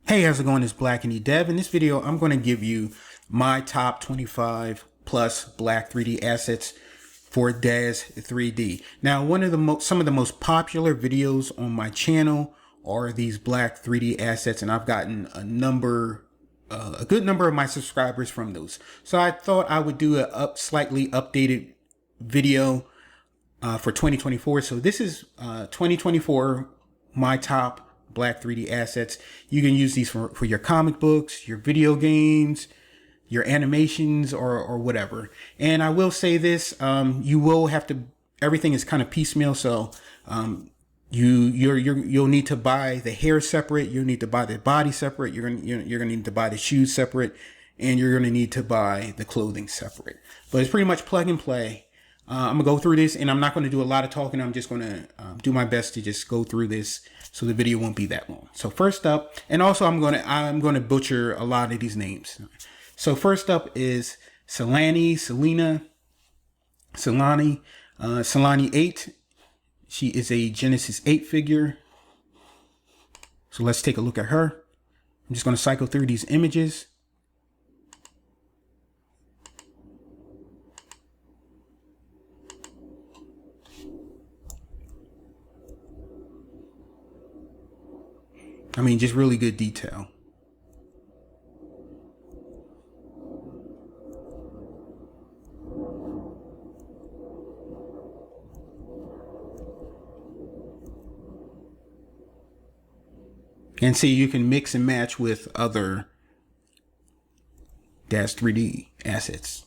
Hey, how's it going? It's Black Indie Dev. In this video, I'm going to give you my top 25 plus Black 3D assets for Daz3D. Now, some of the most popular videos on my channel are these Black 3D assets, and I've gotten a good number of my subscribers from those. So I thought I would do a slightly updated video for 2024. So this is 2024, my top Black 3D assets. You can use these for your comic books, your video games, your animations, or whatever. And I will say this, you will have to, everything is kind of piecemeal. So you'll need to buy the hair separate, you'll need to buy the body separate, you're gonna need to buy the shoes separate, and you're gonna need to buy the clothing separate. But it's pretty much plug and play. I'm gonna go through this, and I'm not gonna do a lot of talking. I'm just gonna do my best to just go through this so the video won't be that long. So first up, and also I'm gonna butcher a lot of these names. So first up is Celani, Celani 8. She is a Genesis 8 figure. So let's take a look at her. I'm just gonna cycle through these images. I mean, just really good detail. And see, you can mix and match with other Daz3D assets.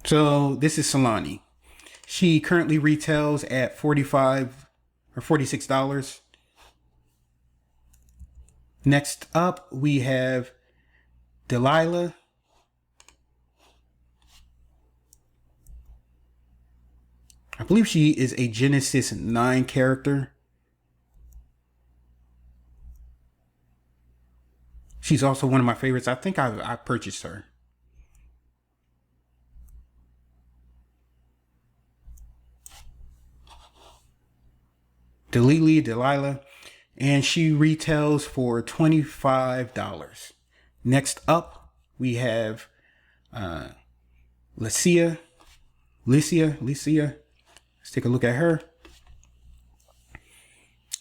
So this is Celani. She currently retails at $45 or $46. Next up, we have Dalila. I believe she is a Genesis 9 character. She's also one of my favorites. I think I purchased her. Dalila, and she retails for $25. Next up, we have Lesya. Let's take a look at her.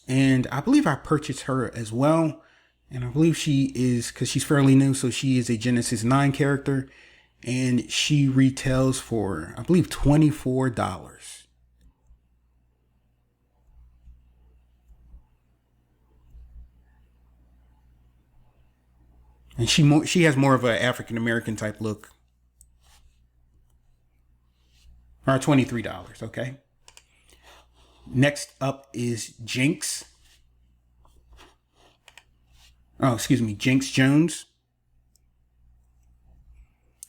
And I believe I purchased her as well. And I believe she is, because she's fairly new, so she is a Genesis 9 character. And she retails for, I believe, $24. And she has more of an African-American type look. Or $23, okay? Next up is Jinx. Oh, excuse me, Jinx Jones.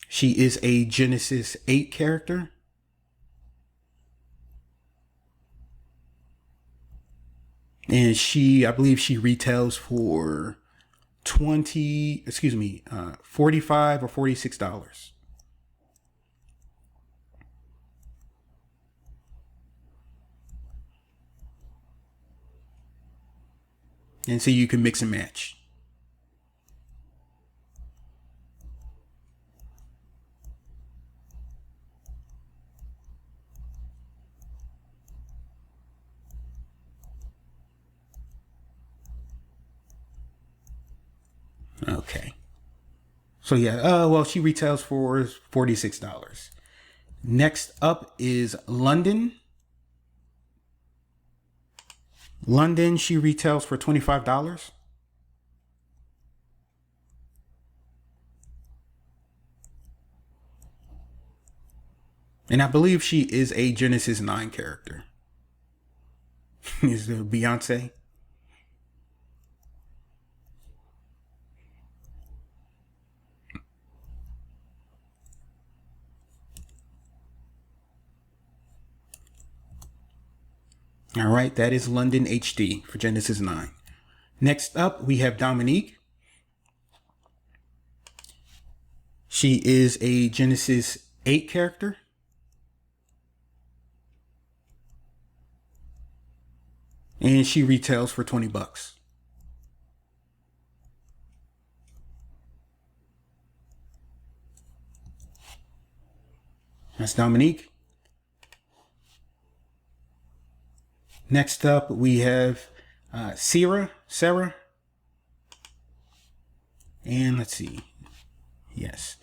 She is a Genesis 8 character. And I believe she retails for $45 or $46. And so you can mix and match. Okay. So yeah, well, she retails for $46. Next up is London. She retails for $25. And I believe she is a Genesis 9 character. Is it Beyonce? All right, that is London HD for Genesis 9. Next up, we have Dominique. She is a Genesis 8 character. And she retails for 20 bucks. That's Dominique. Next up, we have Sera. And let's see. Yes.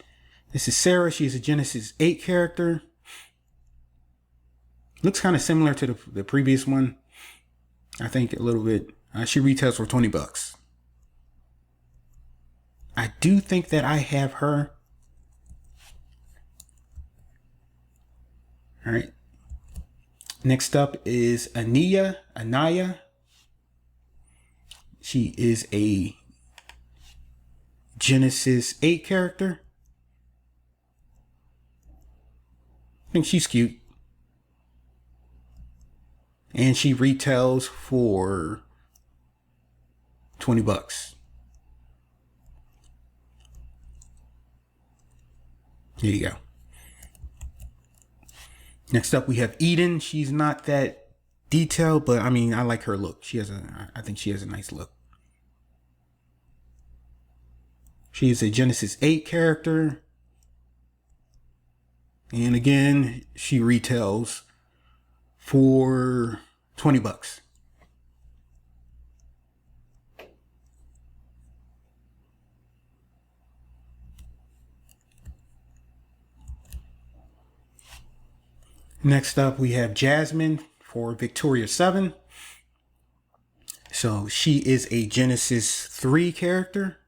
This is Sera. She's a Genesis 8 character. Looks kind of similar to the previous one. I think a little bit. She retails for 20 bucks. I do think that I have her. All right. Next up is Aniyah. She is a Genesis 8 character. I think she's cute. And she retails for 20 bucks. Here you go. Next up, we have Eden. She's not that detailed, but I mean, I like her look. I think she has a nice look. She is a Genesis 8 character. And again, she retails for 20 bucks. Next up, we have Jazmine for Victoria 7. So she is a Genesis 3 character.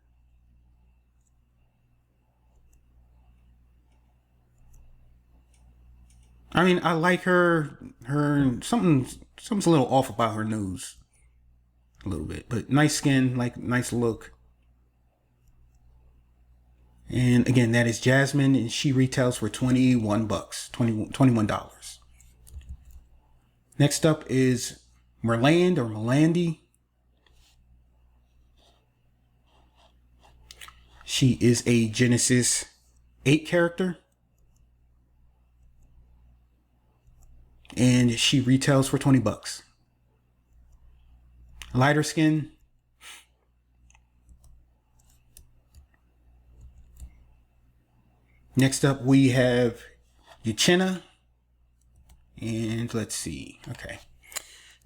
I mean, I like her. Something's a little off about her nose, a little bit, but nice skin, like nice look. And again, that is Jazmine, and she retails for 21 bucks, $21. Next up is Mirlande. She is a Genesis 8 character. And she retails for 20 bucks. Lighter skin. Next up, we have Uchenna. And let's see. Okay.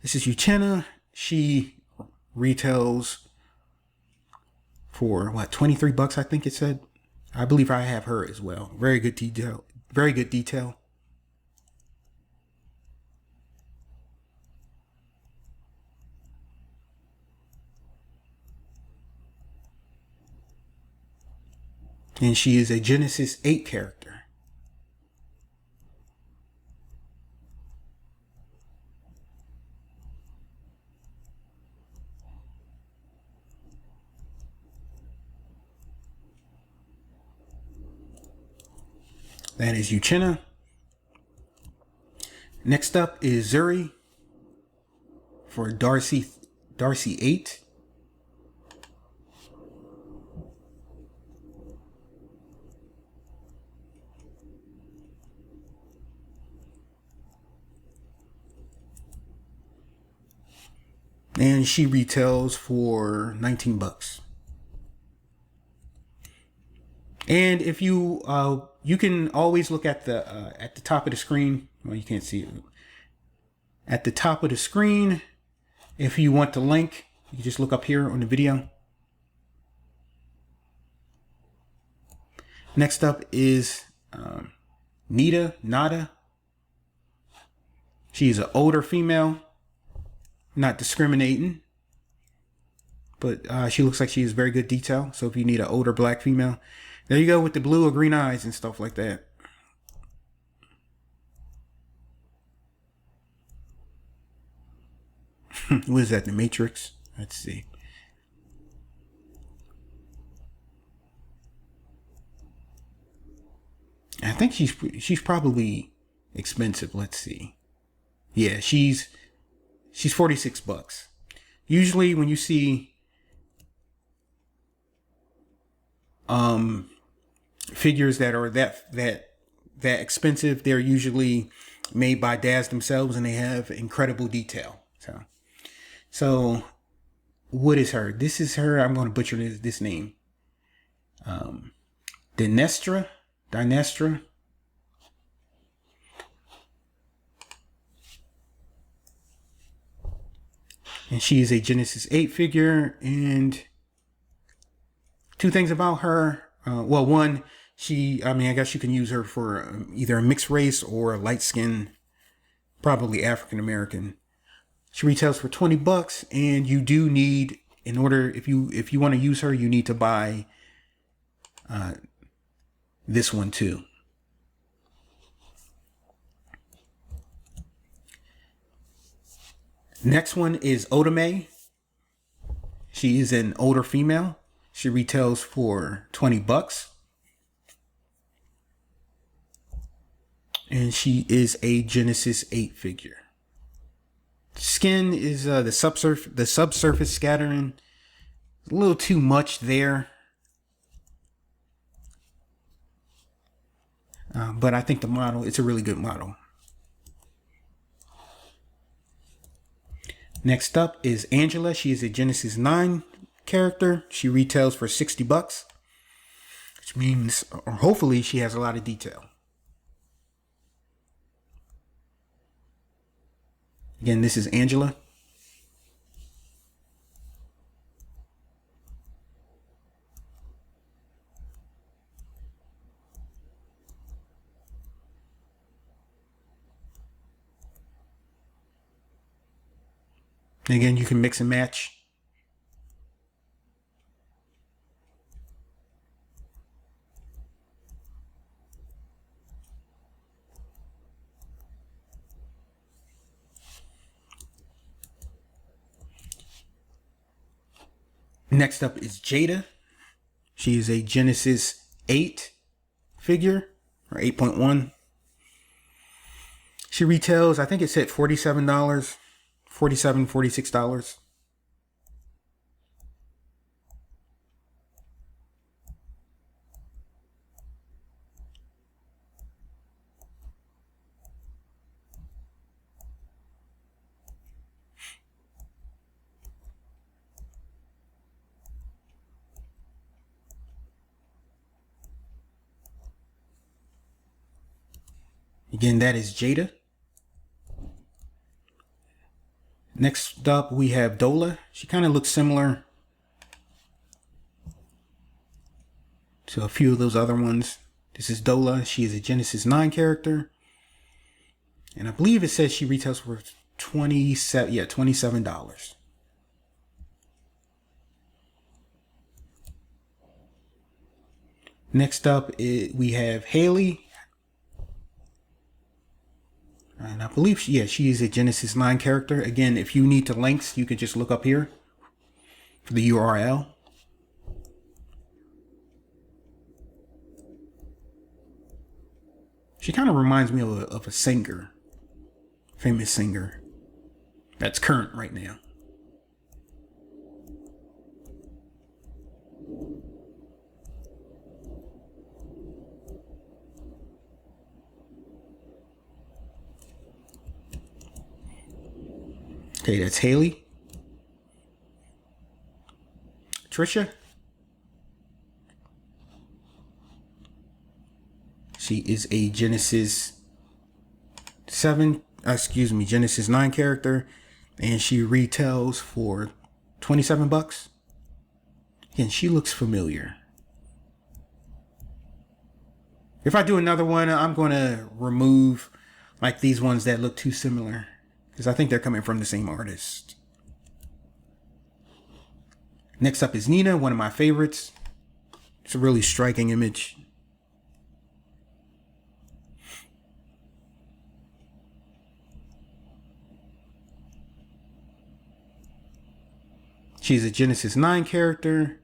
This is Uchenna. She retails for what, 23 bucks, I think it said. I believe I have her as well. Very good detail. Very good detail. And she is a Genesis 8 character. That is Uchenna. Next up is Zuri for Darcy 8. And she retails for 19 bucks. And if you you can always look at the top of the screen. Well, you can't see it. At the top of the screen, if you want the link, you just look up here on the video. Next up is Nida. She's an older female. Not discriminating, but she looks like she has very good detail. So if you need an older black female, there you go with the blue or green eyes and stuff like that. What is that, the Matrix? Let's see. I think she's probably expensive. Let's see. Yeah, she's 46 bucks. Usually when you figures that are that expensive, they're usually made by Daz themselves, and they have incredible detail. So what is her? This is her. I'm going to butcher this name. Daenestra. And she is a Genesis 8 figure. And two things about her. Well, one, I guess you can use her for either a mixed race or a light skin, probably African American. She retails for $20, and you do need, in order, if you want to use her, you need to buy this one too. Next one is Oda May. She is an older female. She retails for $20. And she is a Genesis 8 figure. Skin is the subsurface scattering. A little too much there. But I think the model, it's a really good model. Next up is Angela. She is a Genesis 9 character. She retails for $60, which means, or hopefully, she has a lot of detail. Again, this is Angela. Again, you can mix and match. Next up is Jada. She is a Genesis 8 figure, or 8.1. She retails, I think it said $47, $47, $46. Again, that is Jada. Next up, we have Dola. She kind of looks similar to a few of those other ones. This is Dola. She is a Genesis 9 character. And I believe it says she retails for $27. Next up, we have Hallie. And I believe, she is a Genesis 9 character. Again, if you need the links, you can just look up here for the URL. She kind of reminds me of a singer, famous singer that's current right now. Okay, that's Hallie. Tricia. She is a Genesis 9 character, and she retails for $27. Again, she looks familiar. If I do another one, I'm going to remove like these ones that look too similar, because I think they're coming from the same artist. Next up is Nida, one of my favorites. It's a really striking image. She's a Genesis 9 character,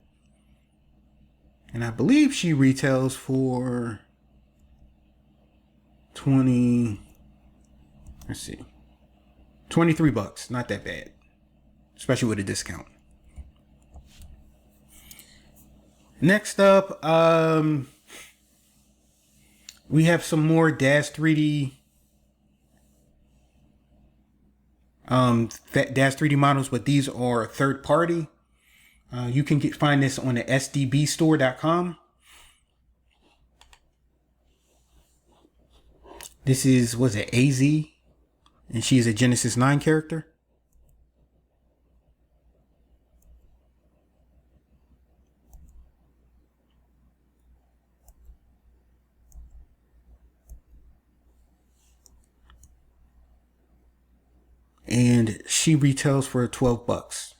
and I believe she retails for $23. Not that bad, especially with a discount. Next up, We have some more Daz3D Daz3D models, but these are third party. You can find this on the sdbstore.com. This is, was it Azee? And she is a Genesis 9 character. And she retails for 12 bucks.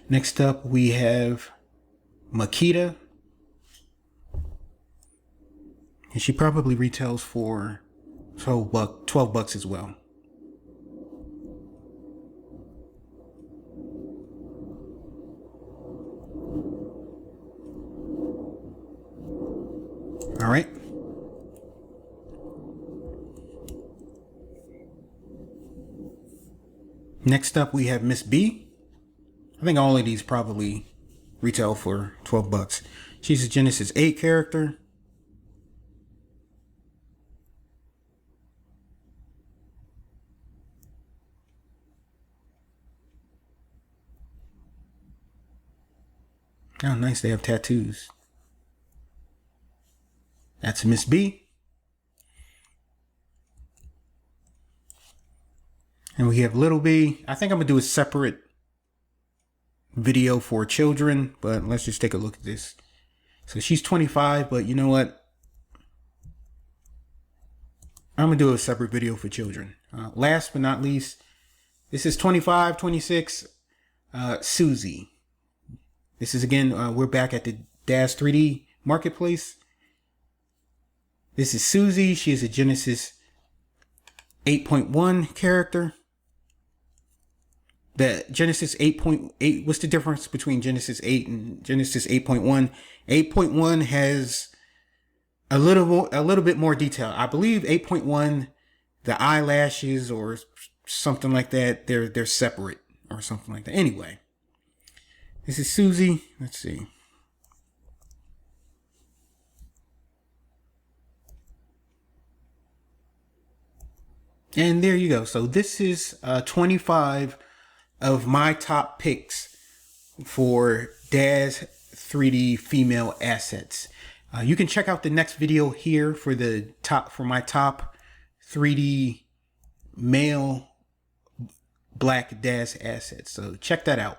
Next up, we have Makeda. And she probably retails for 12 bucks as well. All right. Next up, we have Miss B. I think all of these probably retail for 12 bucks. She's a Genesis 8 character. Oh, nice. They have tattoos. That's Miss B. And we have Little B. I think I'm going to do a separate video for children, but let's just take a look at this. So she's 25, but you know what? I'm going to do a separate video for children. Last but not least, this is 25, 26, Suzi. This is again, we're back at the Daz3D marketplace. This is Suzi. She is a Genesis 8.1 character. The Genesis 8.8, what's the difference between Genesis 8 and Genesis 8.1? 8.1 has a little bit more detail. I believe 8.1, the eyelashes or something like that, they're separate or something like that. Anyway, this is Suzi. Let's see. And there you go. So this is 25 of my top picks for Daz3D female assets. You can check out the next video here for my top 3D male black Daz assets. So check that out.